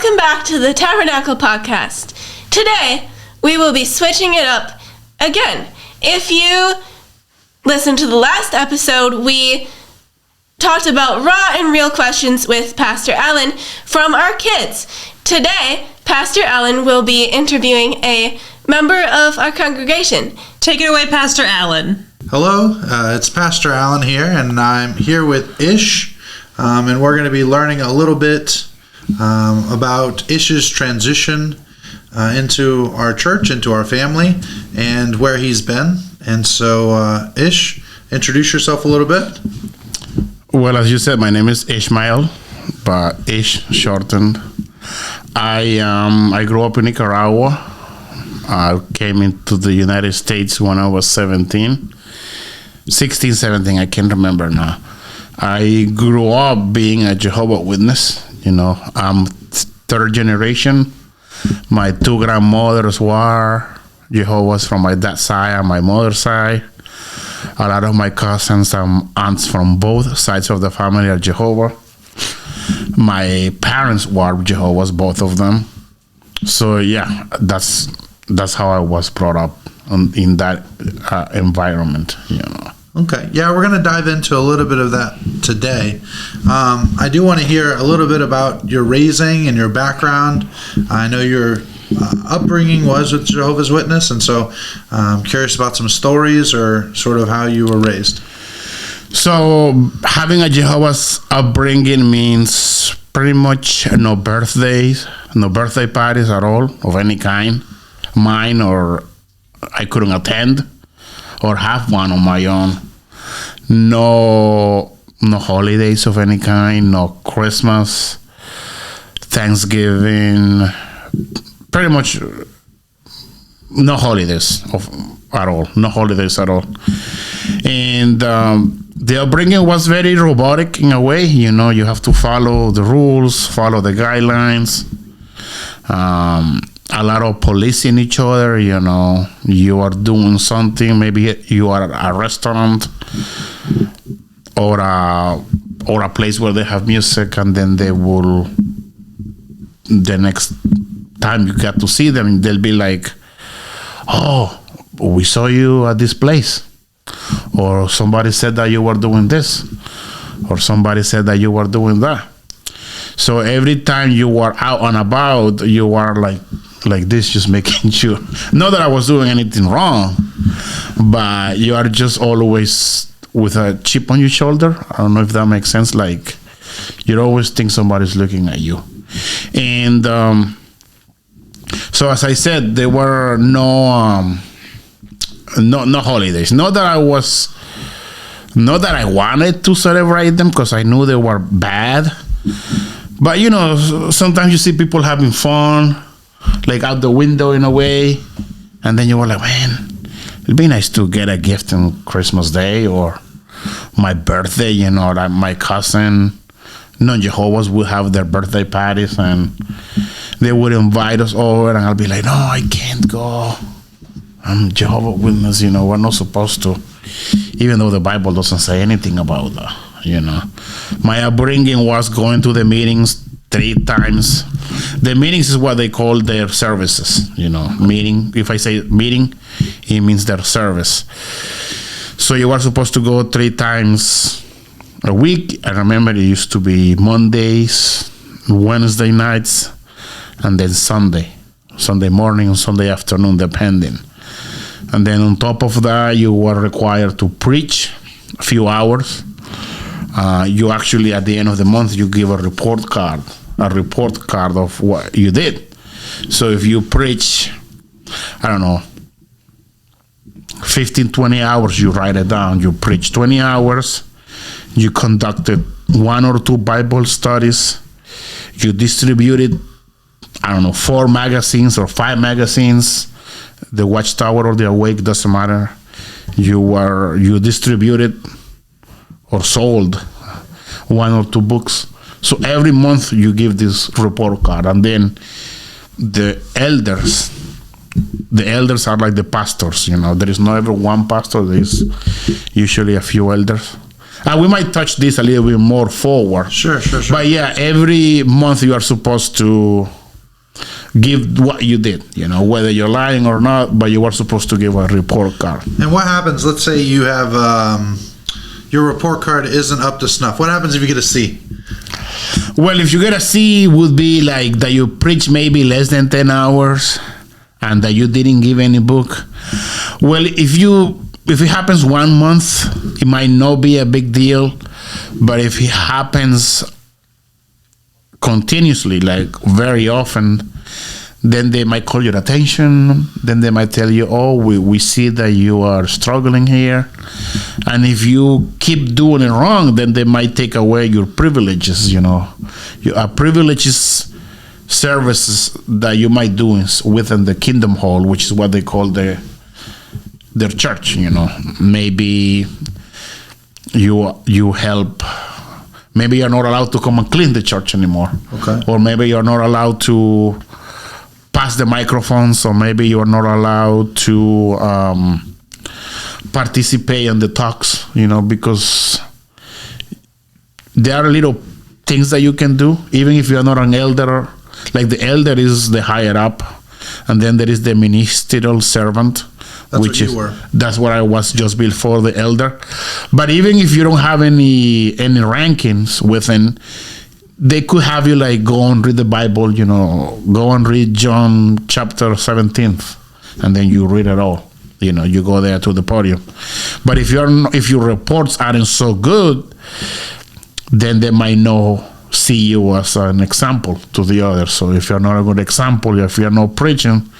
welcome back to the Tabernacle Podcast. Today, we will be switching it up again. If you listened to the last episode, we talked about raw and real questions with Pastor Alan from our kids. Today, Pastor Alan will be interviewing a member of our congregation. Take it away, Pastor Alan. Hello, it's Pastor Alan here, and I'm here with Ish, and we're going to be learning a little bit about Ish's transition into our church, into our family, and where he's been. And so, Ish, introduce yourself a little bit. Well, as you said, my name is Ishmael, but Ish shortened. I grew up in Nicaragua. I came into the United States when I was 16, 17, I can't remember now. I grew up being a Jehovah Witness. I'm third generation. My two grandmothers were Jehovah's from my dad's side and my mother's side. A lot of my cousins and aunts from both sides of the family are Jehovah. My parents were Jehovah's, both of them. So yeah, that's how I was brought up in that environment. Okay. Yeah, we're going to dive into a little bit of that today. I do want to hear a little bit about your raising and your background. I know your upbringing was with Jehovah's Witness, and so I'm curious about some stories or sort of how you were raised. So having a Jehovah's upbringing means pretty much no birthdays, no birthday parties at all of any kind. Mine, or I couldn't attend or have one on my own. No holidays of any kind, no Christmas, Thanksgiving, pretty much no holidays at all. No holidays at all. And the upbringing was very robotic in a way. You have to follow the rules, follow the guidelines. A lot of policing each other. You are doing something, maybe you are at a restaurant or a place where they have music, and then they will, the next time you get to see them, they'll be like, oh, we saw you at this place, or somebody said that you were doing this, or somebody said that you were doing that. So every time you were out and about, you were like this, just making sure, not that I was doing anything wrong, but you are just always with a chip on your shoulder. I don't know if that makes sense. Like, you always think somebody's looking at you. And so as I said, there were no holidays. Not that I wanted to celebrate them, because I knew they were bad. But sometimes you see people having fun, like out the window in a way, and then you were like, man, it'd be nice to get a gift on Christmas Day or my birthday. Like my cousin, non-Jehovah's would have their birthday parties, and they would invite us over, and I'll be like, no, I can't go. I'm Jehovah's Witness. We're not supposed to, even though the Bible doesn't say anything about that. My upbringing was going to the meetings 3 times. The meetings is what they call their services. Meeting. If I say meeting, it means their service. So you were supposed to go 3 times a week. I remember it used to be Mondays, Wednesday nights, and then Sunday morning and Sunday afternoon, depending. And then on top of that, you were required to preach a few hours. You actually, at the end of the month, you give a report card of what you did. So if you preach, 15, 20 hours, you write it down. You preach 20 hours. You conducted 1 or 2 Bible studies. You distributed, 4 magazines or 5 magazines. The Watchtower or the Awake, doesn't matter. You distributed or sold 1 or 2 books. So every month you give this report card, and then the elders are like the pastors. There is not ever one pastor. There is usually a few elders, We might touch this a little bit more forward. Sure. But yeah, every month you are supposed to give what you did, whether you're lying or not, but you are supposed to give a report card. And what happens, let's say you have, your report card isn't up to snuff. What happens if you get a C? Well, if you get a C, it would be like that you preach maybe less than 10 hours and that you didn't give any book. Well, if it happens 1 month, it might not be a big deal. But if it happens continuously, like very often, then they might call your attention. Then they might tell you, oh, we see that you are struggling here. And if you keep doing it wrong, then they might take away your privileges, Your privileges services that you might do within the Kingdom Hall, which is what they call their church, Maybe you help. Maybe you're not allowed to come and clean the church anymore. Okay. Or maybe you're not allowed to pass the microphones, or maybe you're not allowed to participate in the talks, because there are little things that you can do, even if you're not an elder. Like the elder is the higher up, and then there is the ministerial servant. That's what I was just before the elder. But even if you don't have any rankings within, they could have you like go and read the Bible, go and read John chapter 17, and then you read it all. You go there to the podium. But if your reports aren't so good, then they might not see you as an example to the others. So if you're not a good example, if you're not preaching,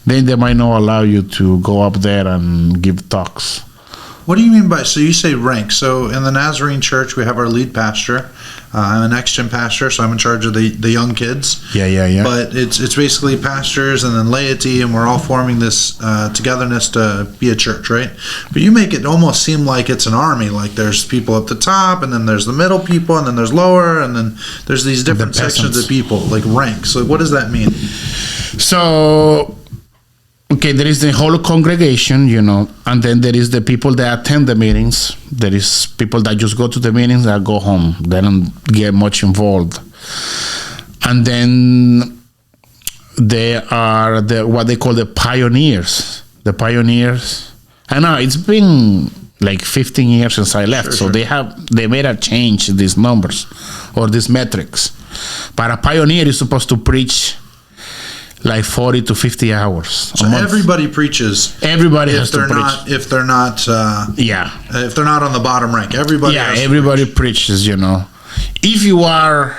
then they might not allow you to go up there and give talks. What do you mean by, so you say rank? So in the Nazarene church, we have our lead pastor. I'm an ex-gen pastor, so I'm in charge of the young kids. Yeah. But it's basically pastors and then laity, and we're all forming this togetherness to be a church, right? But you make it almost seem like it's an army. Like there's people at the top, and then there's the middle people, and then there's lower, and then there's these different sections of people, like ranks. So what does that mean? So, okay, there is the whole congregation, and then there is the people that attend the meetings. There is people that just go to the meetings and go home. They don't get much involved. And then there are what they call the pioneers. The pioneers. I know it's been like 15 years since I left, so they made a change in these numbers or these metrics. But a pioneer is supposed to preach like 40 to 50 hours. So everybody preaches. Everybody has to preach. If they're not on the bottom rank, everybody. Yeah, everybody preaches. If you are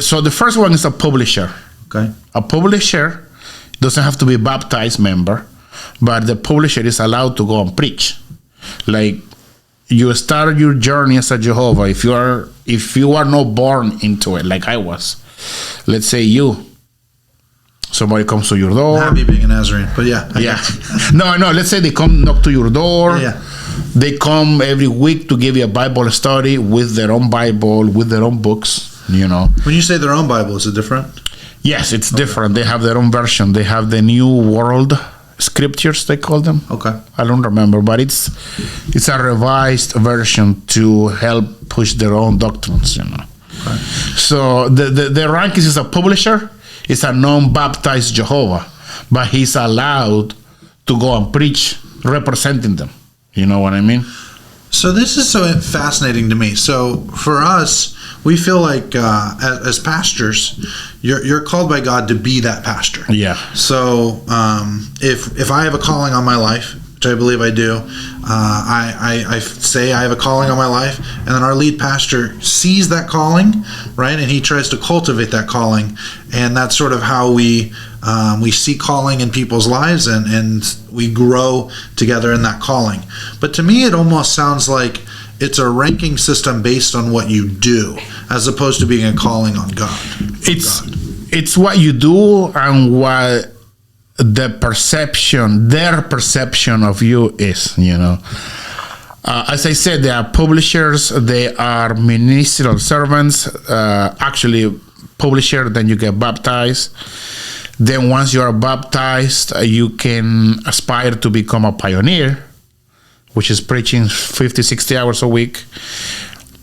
so the first one is a publisher. Okay. A publisher doesn't have to be a baptized member, but the publisher is allowed to go and preach. Like you start your journey as a Jehovah. If you are not born into it, like I was, let's say somebody comes to your door. Not me being a Nazarene, but yeah. No. Let's say they come knock to your door. Yeah. They come every week to give you a Bible study with their own Bible, with their own books. When you say their own Bible, is it different? Yes, it's different. They have their own version. They have the New World Scriptures, they call them. Okay. I don't remember, but it's a revised version to help push their own doctrines. Okay. So the rank is a publisher. It's a non-baptized Jehovah, but he's allowed to go and preach representing them. You know what I mean? So this is so fascinating to me. So for us, we feel like as pastors, you're called by God to be that pastor. Yeah. So if I have a calling on my life, which I believe I do, I say I have a calling on my life, and then our lead pastor sees that calling, right, and he tries to cultivate that calling, and that's sort of how we see calling in people's lives, and we grow together in that calling. But to me, it almost sounds like it's a ranking system based on what you do, as opposed to being a calling on God. It's what you do and what their perception of you is, as I said, they are publishers, they are ministerial servants. Actually, publisher, then you get baptized. Then once you are baptized, you can aspire to become a pioneer. which is preaching 50, 60 hours a week.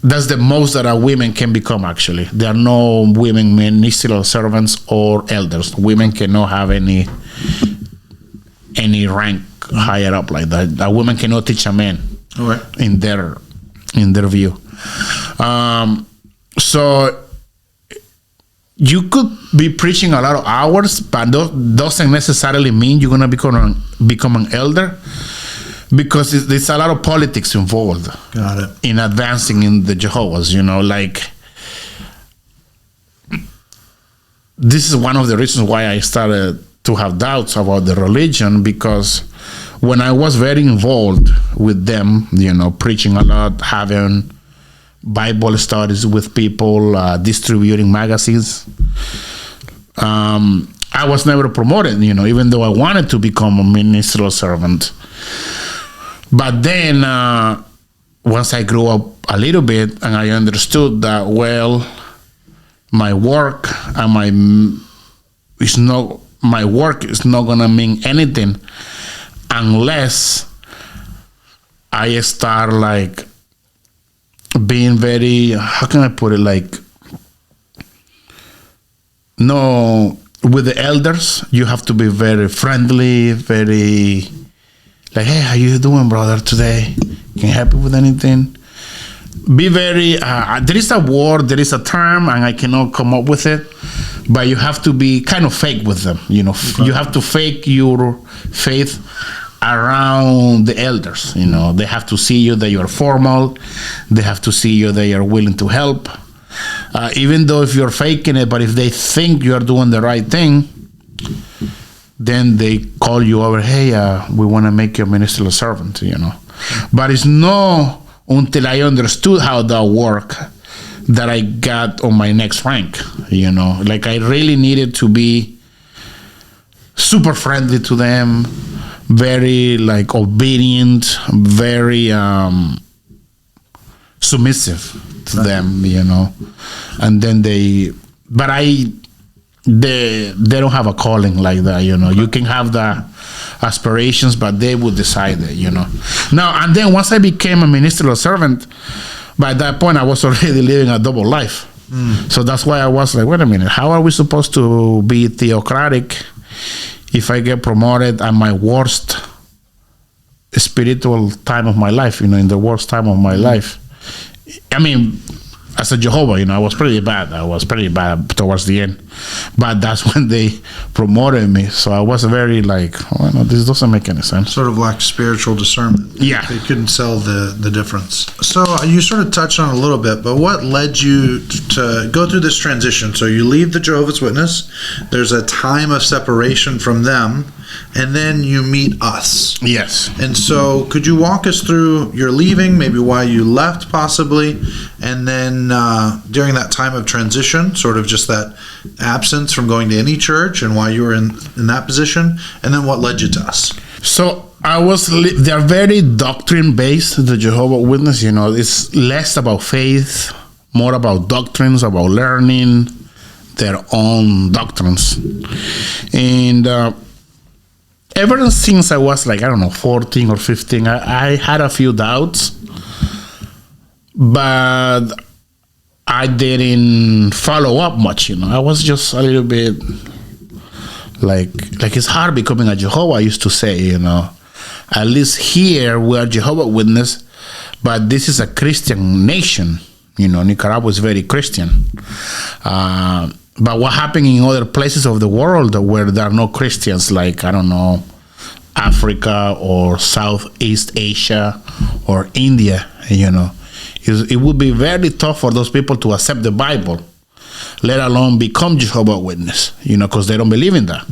That's the most that a women can become, actually. There are no women ministerial servants or elders. Women cannot have any rank higher up like that. A woman cannot teach a man. Okay. In their view. So you could be preaching a lot of hours, but doesn't necessarily mean you're gonna become an elder, because there's a lot of politics involved. Got it. In advancing in the Jehovah's, like this is one of the reasons why I started to have doubts about the religion, because when I was very involved with them, preaching a lot, having Bible studies with people, distributing magazines, I was never promoted, even though I wanted to become a ministerial servant. But then once I grew up a little bit and I understood that, well, my work is not gonna mean anything unless I start like being very, how can I put it, with the elders, you have to be very friendly, very like, hey, how you doing, brother, today? Can I help you with anything? Be very, there is a word, there is a term, and I cannot come up with it, but you have to be kind of fake with them. Okay. You have to fake your faith around the elders. They have to see you that you are formal. They have to see you that you are willing to help. Even though if you're faking it, but if they think you are doing the right thing, then they call you over, hey, we want to make you a ministerial servant, But it's not until I understood how that worked that I got on my next rank, Like I really needed to be super friendly to them, very like obedient, very submissive to them, And then they don't have a calling like that, You can have the aspirations, but they would decide it, Now, and then once I became a ministerial servant, by that point I was already living a double life. So that's why I was like, wait a minute, how are we supposed to be theocratic if I get promoted at my worst spiritual time of my life, in the worst time of my life? I mean, as a Jehovah, I was pretty bad. I was pretty bad towards the end. But that's when they promoted me. So I was very like, oh, no, this doesn't make any sense. Sort of lacked spiritual discernment. Yeah. They couldn't sell the difference. So you sort of touched on it a little bit, but what led you to go through this transition? So you leave the Jehovah's Witness. There's a time of separation from them. And then you meet us. Yes. And so could you walk us through your leaving, maybe why you left possibly, and then during that time of transition, sort of just that absence from going to any church and why you were in that position, and then what led you to us? So they're very doctrine-based, the Jehovah's Witness, it's less about faith, more about doctrines, about learning their own doctrines. And ever since I was 14 or 15, I had a few doubts, but I didn't follow up much, I was just a little bit like it's hard becoming a Jehovah, I used to say, At least here we are Jehovah's Witness, but this is a Christian nation, Nicaragua is very Christian. But what happened in other places of the world where there are no Christians, Africa or Southeast Asia or India, it would be very tough for those people to accept the Bible, let alone become Jehovah's Witness, because they don't believe in that.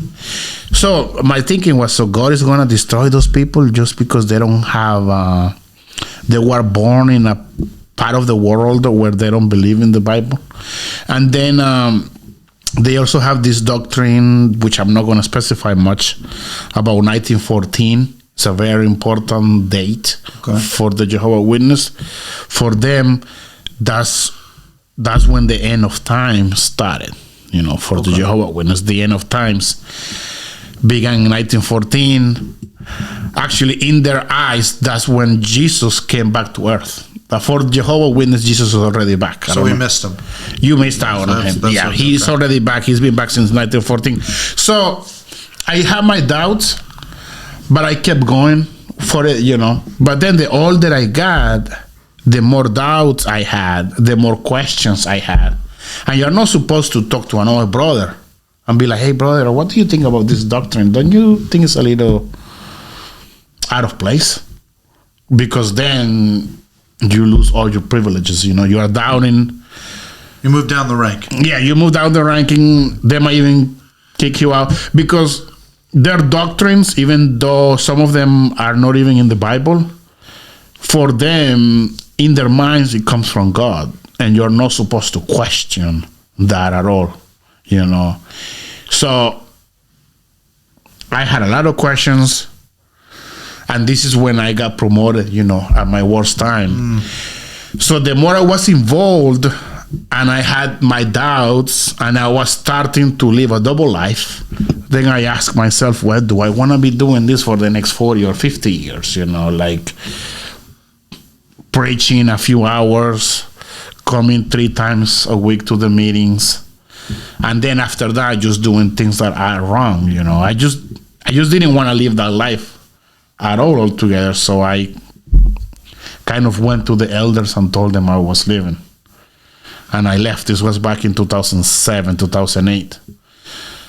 So my thinking was, so God is going to destroy those people just because they don't have, they were born in a part of the world where they don't believe in the Bible. And then they also have this doctrine, which I'm not going to specify much, about 1914. It's a very important date for the Jehovah's Witness. For them, that's when the end of time started, for the Jehovah's Witness, the end of times. began in 1914. Actually, in their eyes, that's when Jesus came back to earth. For Jehovah's Witness, Jesus was already back. So we missed him. You missed out on him. Yeah, he's already back. He's been back since 1914. So I had my doubts, but I kept going for it, But then the older I got, the more doubts I had, the more questions I had. And you're not supposed to talk to another brother and be like, hey, brother, what do you think about this doctrine? Don't you think it's a little out of place? Because then you lose all your privileges. You are doubting. You move down the rank. Yeah, you move down the ranking. They might even kick you out because their doctrines, even though some of them are not even in the Bible, for them, in their minds, it comes from God. And you're not supposed to question that at all, So I had a lot of questions. And this is when I got promoted, at my worst time. So the more I was involved and I had my doubts and I was starting to live a double life, then I asked myself, well, do I want to be doing this for the next 40 or 50 years? Like preaching a few hours, coming 3 times a week to the meetings. And then after that, just doing things that are wrong, I just didn't want to live that life at all altogether. So I kind of went to the elders and told them I was leaving. And I left. This was back in 2007, 2008.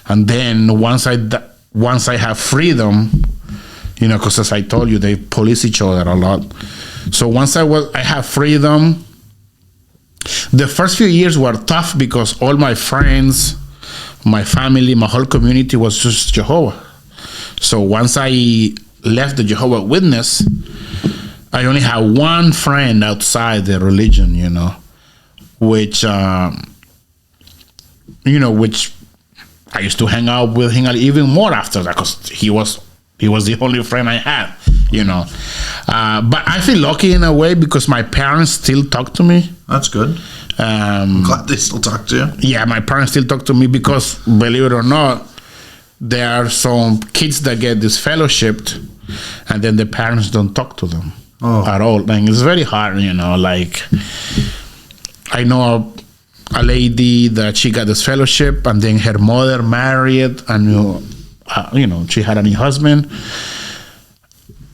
And then once I have freedom, because as I told you, they police each other a lot. So once I have freedom, the first few years were tough because all my friends, my family, my whole community was just Jehovah. So once I left the Jehovah's Witness, I only had one friend outside the religion, which which I used to hang out with him even more after that because he was the only friend I had, But I feel lucky in a way because my parents still talk to me. That's good. I'm glad they still talk to you. Yeah, my parents still talk to me because, believe it or not, there are some kids that get disfellowshipped and then the parents don't talk to them at all. And it's very hard, like I know a lady that she got this fellowship and then her mother married and, she had a new husband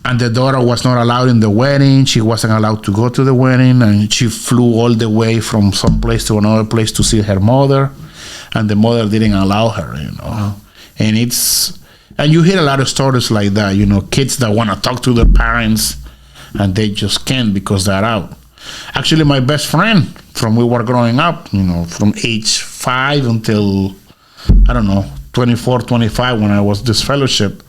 and the daughter was not allowed in the wedding. She wasn't allowed to go to the wedding and she flew all the way from some place to another place to see her mother and the mother didn't allow her, And you hear a lot of stories like that, kids that want to talk to their parents and they just can't because they're out. Actually, my best friend from we were growing up, from age 5 until, 24, 25 when I was this fellowship,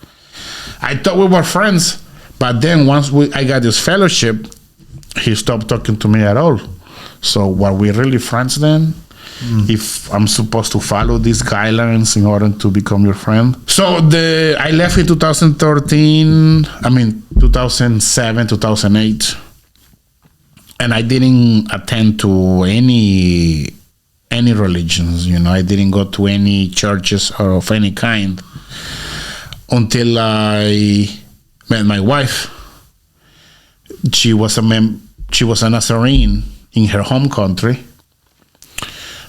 I thought we were friends. But then once I got this fellowship, he stopped talking to me at all. So were we really friends then? If I'm supposed to follow these guidelines in order to become your friend. So I left in 2007, 2008. And I didn't attend to any religions, I didn't go to any churches or of any kind until I met my wife. She was a Nazarene in her home country.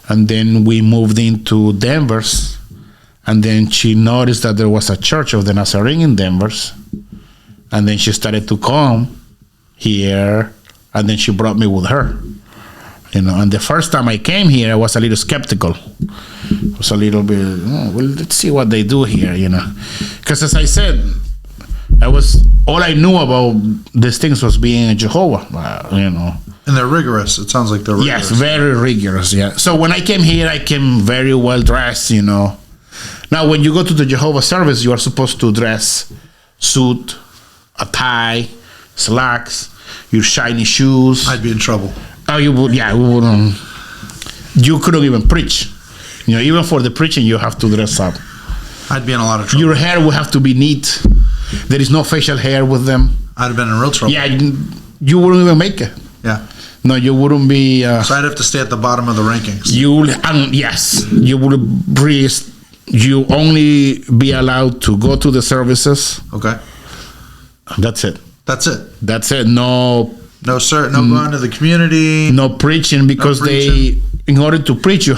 And then we moved into Denver, and then she noticed that there was a church of the Nazarene in Denver, and then she started to come here, and then she brought me with her. And the first time I came here, I was a little skeptical. I was a little bit, let's see what they do here, Because as I said, all I knew about these things was being a Jehovah, And they're rigorous. It sounds like they're rigorous. Yes, very rigorous, yeah. So when I came here, I came very well dressed, Now, when you go to the Jehovah service, you are supposed to dress suit, a tie, slacks, your shiny shoes. I'd be in trouble. Oh, you would, yeah, we wouldn't. You couldn't even preach. Even for the preaching, you have to dress up. I'd be in a lot of trouble. Your hair will have to be neat. There is no facial hair with them. I'd have been in real trouble. Yeah, you wouldn't even make it. Yeah. No, you wouldn't be. So I'd have to stay at the bottom of the rankings. Yes, you would you only be allowed to go to the services. Okay. That's it. That's it. That's it. No going to the community. no preaching, because preaching. in order to preach,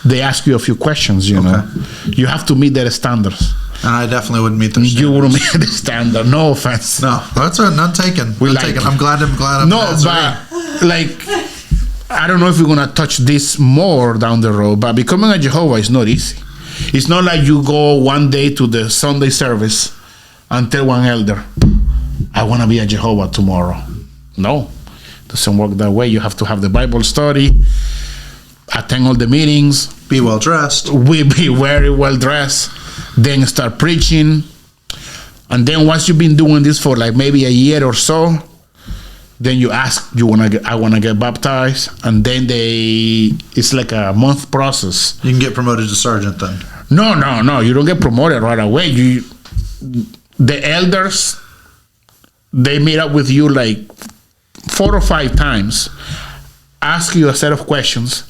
they ask you a few questions, you know. You have to meet their standards. And I definitely wouldn't meet their standards. You wouldn't meet the standard. No offense. No, that's right. None taken. We None like taken. it. I'm glad I'm No, Nazarene. but like, I don't know if we're gonna touch this more down the road, but becoming a Jehovah is not easy. It's not like you go one day to the Sunday service and tell one elder, I want to be a Jehovah tomorrow. No, it doesn't work that way. You have to have the Bible study, attend all the meetings, Be well dressed. we be very well dressed, then start preaching. And then once you've been doing this for like maybe a year or so, then you ask, I want to get baptized, and then it's like a month process. You can get promoted to sergeant then. No, you don't get promoted right away. The elders, they meet up with you like 4 or 5 times, ask you a set of questions,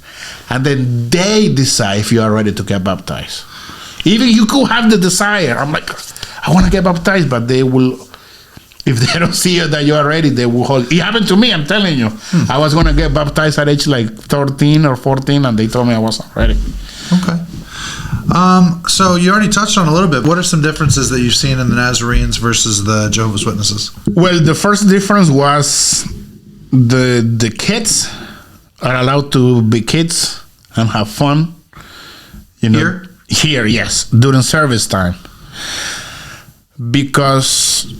and then they decide if you are ready to get baptized. Even you could have the desire. I'm like, I want to get baptized, but they will, if they don't see that you are ready, they will hold. It happened to me, I'm telling you. I was going to get baptized at age like 13 or 14, and they told me I wasn't ready. Okay. So you already touched on a little bit. What are some differences that you've seen in the Nazarenes versus the Jehovah's Witnesses? Well, the first difference was the kids are allowed to be kids and have fun. You know, here, yes, during service time. Because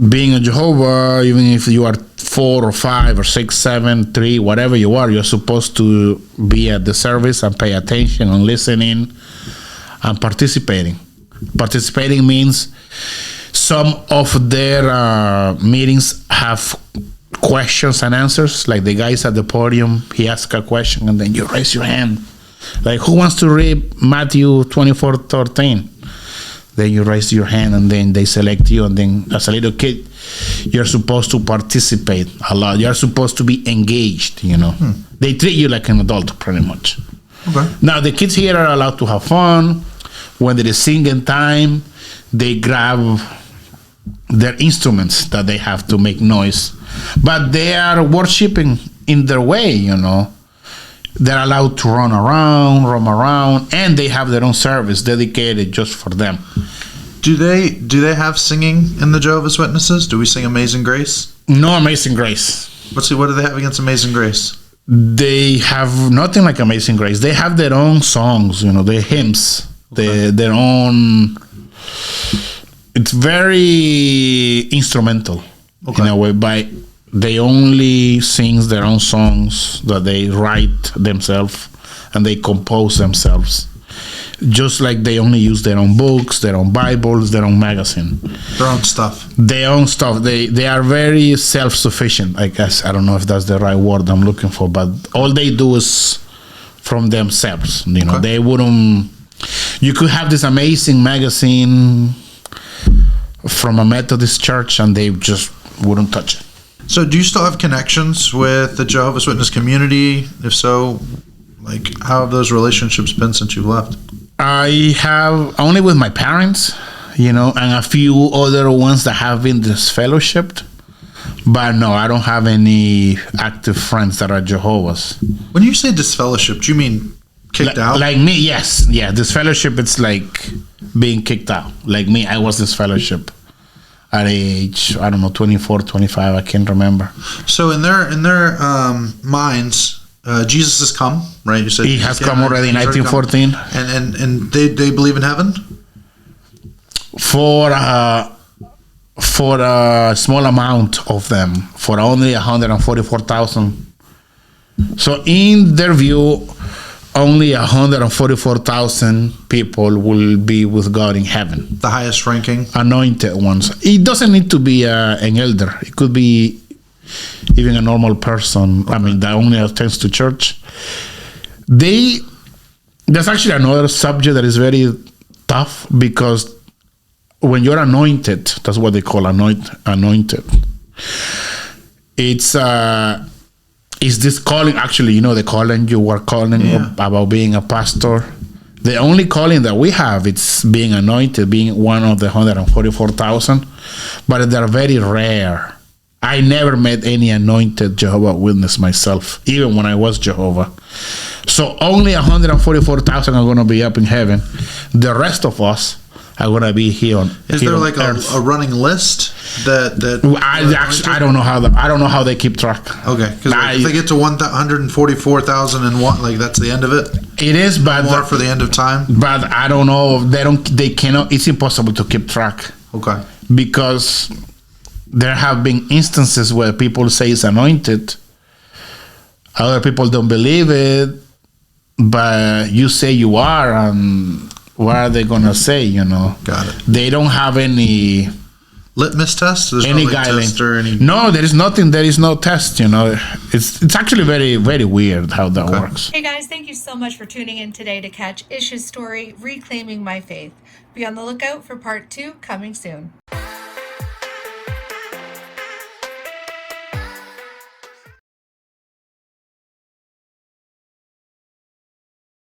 being a Jehovah, even if you are 4 or 5 or 6, 7, 3, whatever you are, you're supposed to be at the service and pay attention and listening and participating. Participating means some of their meetings have questions and answers. Like the guys at the podium, he asks a question and then you raise your hand. Like, who wants to read Matthew 24:13? Then you raise your hand and then they select you, and then as a little kid you're supposed to participate a lot. You're supposed to be engaged, you know. They treat you like an adult pretty much. Okay. Now the kids here are allowed to have fun. When it is singing time, they grab their instruments that they have to make noise, but they are worshiping in their way, you know. They're allowed to roam around, and they have their own service dedicated just for them. Do they have singing in the Jehovah's Witnesses? Do we sing Amazing Grace? No Amazing Grace. What do they have against Amazing Grace? They have nothing like Amazing Grace. They have their own songs, you know, their hymns, their own. It's very instrumental in a way. They only sing their own songs that they write themselves and they compose themselves. Just like they only use their own books, their own Bibles, their own magazine. Their own stuff. Their own stuff. They are very self-sufficient, I guess. I don't know if that's the right word I'm looking for, but all they do is from themselves. You know, they wouldn't. You could have this amazing magazine from a Methodist church and they just wouldn't touch it. So do you still have connections with the Jehovah's Witness community? If so, like, how have those relationships been since you left? I have only with my parents, you know, and a few other ones that have been disfellowshipped. But no, I don't have any active friends that are Jehovah's. When you say disfellowship, do you mean kicked out? Like me, yes. Yeah, disfellowship, it's like being kicked out. Like me, I was disfellowship at age, I don't know, 24, 25, I can't remember. So in their minds, Jesus has come, right? You said he has come already in 1914. And they believe in heaven? For a small amount of them, for only 144,000. So in their view, only 144,000 people will be with God in heaven. The highest ranking? Anointed ones. It doesn't need to be an elder. It could be even a normal person. Okay. I mean, that only attends to church. There's actually another subject that is very tough, because when you're anointed, that's what they call anointed. It's this calling, actually, you know, the calling you were calling about being a pastor. The only calling that we have it's being anointed, being one of the 144,000, but they're very rare. I never met any anointed Jehovah Witness myself, even when I was Jehovah. So only 144,000 are going to be up in heaven. The rest of us are going to be here on Is here there on like earth. a running list that I don't know how they keep track. Okay, because if they get to 144,001, like that's the end of it. It is, but More for the end of time. But I don't know. They cannot. It's impossible to keep track. Okay. Because there have been instances where people say it's anointed. Other people don't believe it, but you say you are, and what are they gonna say? Got it. They don't have any Litmus test. There's any no guideline. test or any. No, there is nothing. There is no test. It's actually very, very weird how that works. Hey guys, thank you so much for tuning in today to catch Ish's story, Reclaiming My Faith. Be on the lookout for part 2 coming soon.